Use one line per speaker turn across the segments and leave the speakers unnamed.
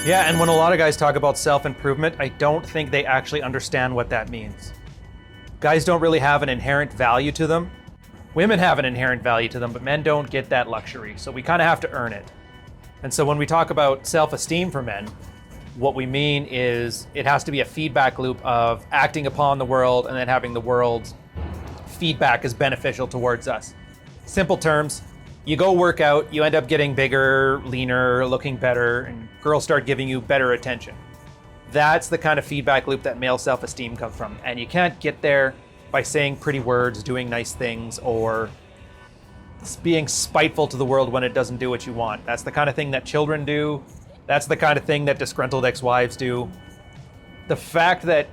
Yeah, and when a lot of guys talk about self-improvement, I don't think they actually understand what that means. Guys don't really have an inherent value to them. Women have an inherent value to them, but men don't get that luxury, so we kind of have to earn it. And so when we talk about self-esteem for men, what we mean is it has to be a feedback loop of acting upon the world and then having the world's feedback as beneficial towards us. Simple terms, you go work out, you end up getting bigger, leaner, looking better, and girls start giving you better attention. That's the kind of feedback loop that male self-esteem comes from. And you can't get there by saying pretty words, doing nice things, or being spiteful to the world when it doesn't do what you want. That's the kind of thing that children do. That's the kind of thing that disgruntled ex-wives do. The fact that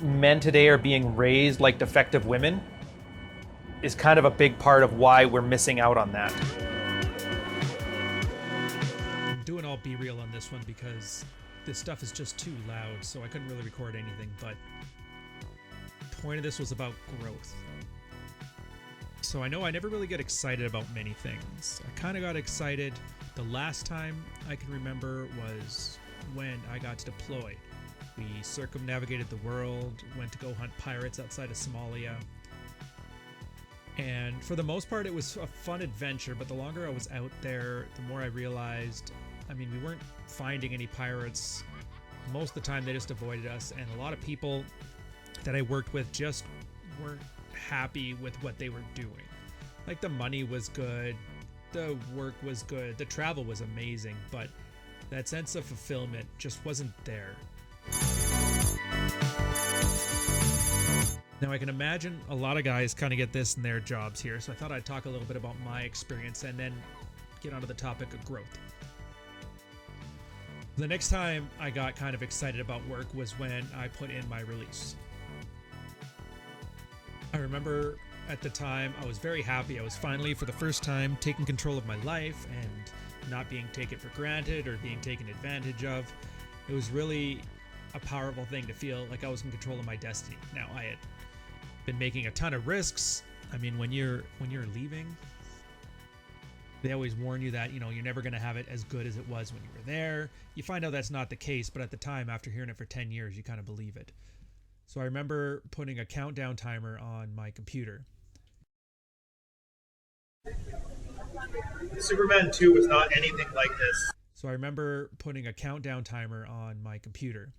men today are being raised like defective women is kind of a big part of why we're missing out on that.
I'm doing all Be Real on this one because this stuff is just too loud, so I couldn't really record anything, but the point of this was about growth. So I know I never really get excited about many things. I kind of got excited the last time I can remember was when I got to deploy. We circumnavigated the world, went to go hunt pirates outside of Somalia. And for the most part, it was a fun adventure, but the longer I was out there, the more I realized, we weren't finding any pirates. Most of the time, they just avoided us, and a lot of people that I worked with just weren't happy with what they were doing. Like, the money was good, the work was good, the travel was amazing, but that sense of fulfillment just wasn't there. Now, I can imagine a lot of guys kind of get this in their jobs here, so I thought I'd talk a little bit about my experience and then get onto the topic of growth. The next time I got kind of excited about work was when I put in my release. I remember at the time I was very happy. I was finally, for the first time, taking control of my life and not being taken for granted or being taken advantage of. It was really a powerful thing to feel like I was in control of my destiny. Now, I had been making a ton of risks. When you're leaving, they always warn you that, you're never going to have it as good as it was when you were there. You find out that's not the case, but at the time, after hearing it for 10 years, you kind of believe it. So I remember putting a countdown timer on my computer.
Superman 2 was not anything like this.
So I remember putting a countdown timer on my computer.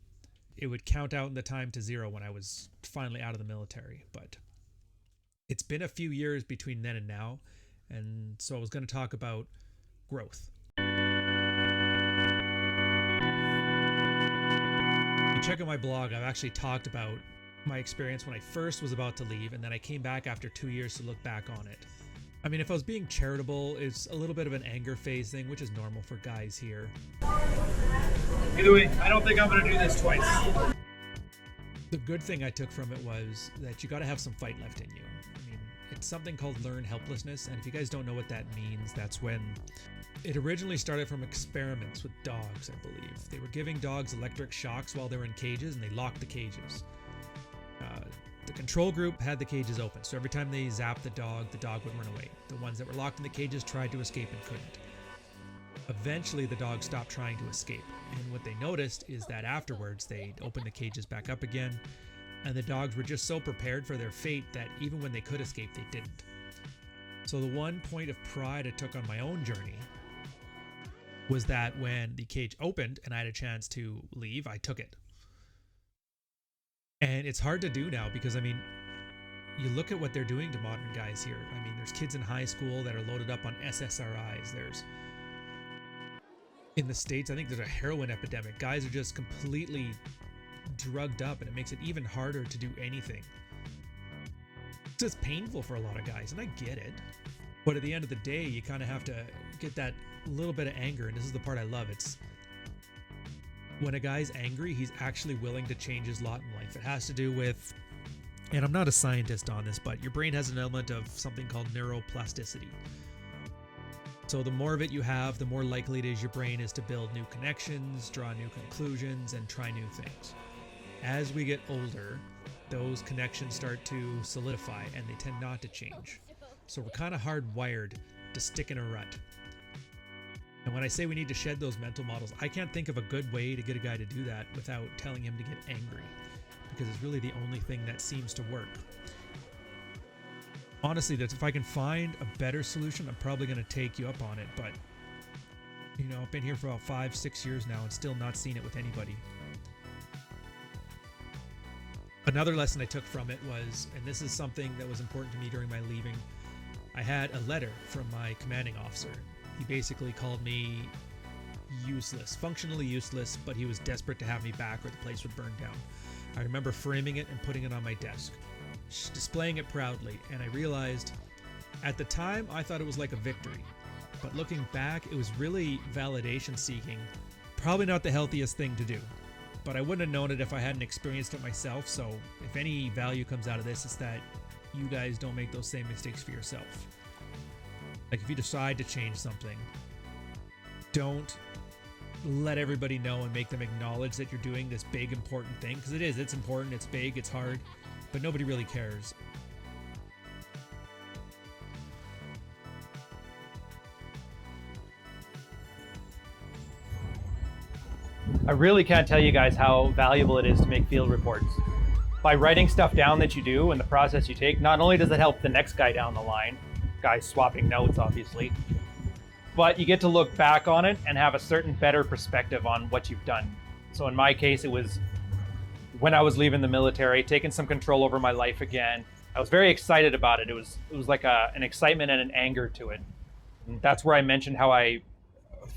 It would count out the time to 0 when I was finally out of the military. But it's been a few years between then and now, and so I was going to talk about growth. If you check out my blog, I've actually talked about my experience when I first was about to leave, and then I came back after 2 years to look back on it. If I was being charitable, it's a little bit of an anger phase thing, which is normal for guys here.
Either way, I don't think I'm going to do this twice.
The good thing I took from it was that you got to have some fight left in you. It's something called learned helplessness, and if you guys don't know what that means, that's when it originally started from experiments with dogs, I believe. They were giving dogs electric shocks while they were in cages, and they locked the cages. The control group had the cages open, so every time they zapped the dog would run away. The ones that were locked in the cages tried to escape and couldn't. Eventually, the dog stopped trying to escape, and what they noticed is that afterwards, they'd open the cages back up again, and the dogs were just so prepared for their fate that even when they could escape, they didn't. So the one point of pride I took on my own journey was that when the cage opened and I had a chance to leave, I took it. And it's hard to do now because, you look at what they're doing to modern guys here. There's kids in high school that are loaded up on SSRIs. In the States, I think there's a heroin epidemic. Guys are just completely drugged up, and it makes it even harder to do anything. It's just painful for a lot of guys, and I get it. But at the end of the day, you kind of have to get that little bit of anger, and this is the part I love. It's when a guy's angry, he's actually willing to change his lot in life. It has to do with, and I'm not a scientist on this, but your brain has an element of something called neuroplasticity. So the more of it you have, the more likely it is your brain is to build new connections, draw new conclusions, and try new things. As we get older, those connections start to solidify and they tend not to change. So we're kind of hardwired to stick in a rut. And when I say we need to shed those mental models, I can't think of a good way to get a guy to do that without telling him to get angry, because it's really the only thing that seems to work. Honestly, that if I can find a better solution, I'm probably going to take you up on it. But, you know, I've been here for about 5-6 years now and still not seen it with anybody. Another lesson I took from it was, and this is something that was important to me during my leaving, I had a letter from my commanding officer. He basically called me useless, functionally useless, but he was desperate to have me back or the place would burn down. I remember framing it and putting it on my desk, displaying it proudly, and I realized at the time I thought it was like a victory. But looking back, it was really validation seeking. Probably not the healthiest thing to do, but I wouldn't have known it if I hadn't experienced it myself. So if any value comes out of this, it's that you guys don't make those same mistakes for yourself. Like if you decide to change something, don't let everybody know and make them acknowledge that you're doing this big important thing, because it's important, it's big, it's hard, but nobody really cares.
I really can't tell you guys how valuable it is to make field reports. By writing stuff down that you do and the process you take, not only does it help the next guy down the line, guys swapping notes obviously, but you get to look back on it and have a certain better perspective on what you've done. So in my case, it was when I was leaving the military, taking some control over my life again. I was very excited about it. It was like an excitement and an anger to it. And that's where I mentioned how I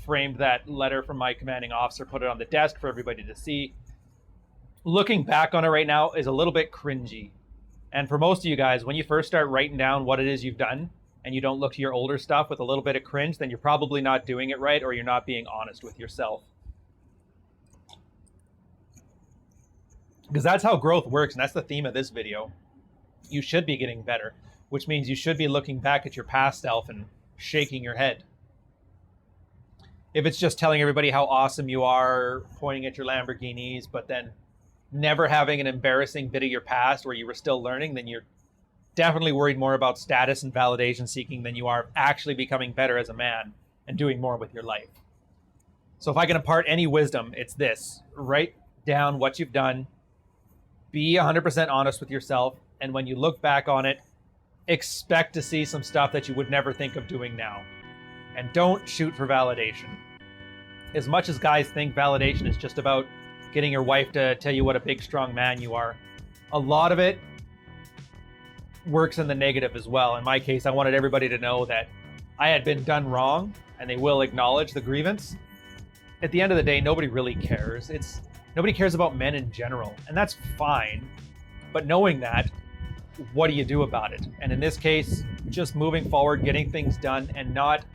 framed that letter from my commanding officer, put it on the desk for everybody to see. Looking back on it right now is a little bit cringy. And for most of you guys, when you first start writing down what it is you've done and you don't look to your older stuff with a little bit of cringe, then you're probably not doing it right, or you're not being honest with yourself. Because that's how growth works, and that's the theme of this video. You should be getting better, which means you should be looking back at your past self and shaking your head. If it's just telling everybody how awesome you are, pointing at your Lamborghinis, but then never having an embarrassing bit of your past where you were still learning, then you're definitely worried more about status and validation seeking than you are actually becoming better as a man and doing more with your life. So if I can impart any wisdom, it's this: write down what you've done, be 100% honest with yourself, and when you look back on it, expect to see some stuff that you would never think of doing now. And don't shoot for validation. As much as guys think validation is just about getting your wife to tell you what a big, strong man you are, a lot of it works in the negative as well. In my case, I wanted everybody to know that I had been done wrong, and they will acknowledge the grievance. At the end of the day, nobody really cares. Nobody cares about men in general, and that's fine. But knowing that, what do you do about it? And in this case, just moving forward, getting things done, and not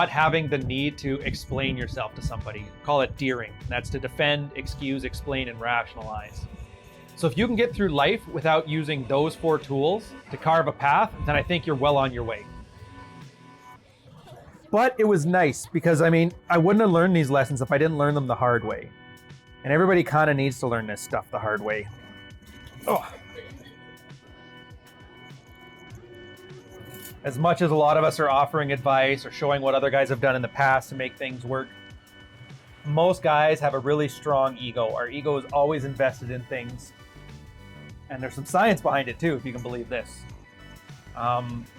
having the need to explain yourself to somebody. Call it deering. That's to defend, excuse, explain, and rationalize. So if you can get through life without using those 4 tools to carve a path, then I think you're well on your way. But it was nice because, I mean, I wouldn't have learned these lessons if I didn't learn them the hard way. And everybody kind of needs to learn this stuff the hard way. Oh. As much as a lot of us are offering advice or showing what other guys have done in the past to make things work, most guys have a really strong ego. Our ego is always invested in things. And there's some science behind it too, if you can believe this.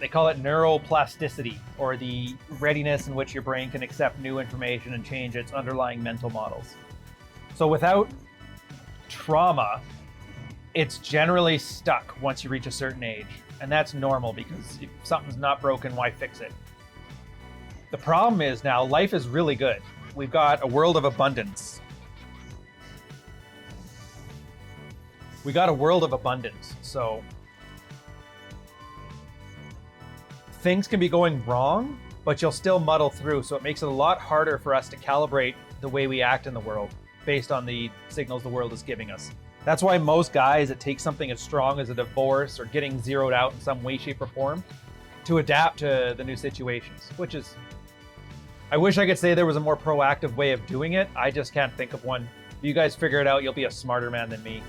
They call it neuroplasticity, or the readiness in which your brain can accept new information and change its underlying mental models. So without trauma, it's generally stuck once you reach a certain age. And that's normal, because if something's not broken, why fix it? The problem is now life is really good. We've got a world of abundance. So things can be going wrong, but you'll still muddle through. So it makes it a lot harder for us to calibrate the way we act in the world based on the signals the world is giving us. That's why most guys, it takes something as strong as a divorce or getting zeroed out in some way, shape, or form to adapt to the new situations, which is, I wish I could say there was a more proactive way of doing it. I just can't think of one. If you guys figure it out, you'll be a smarter man than me.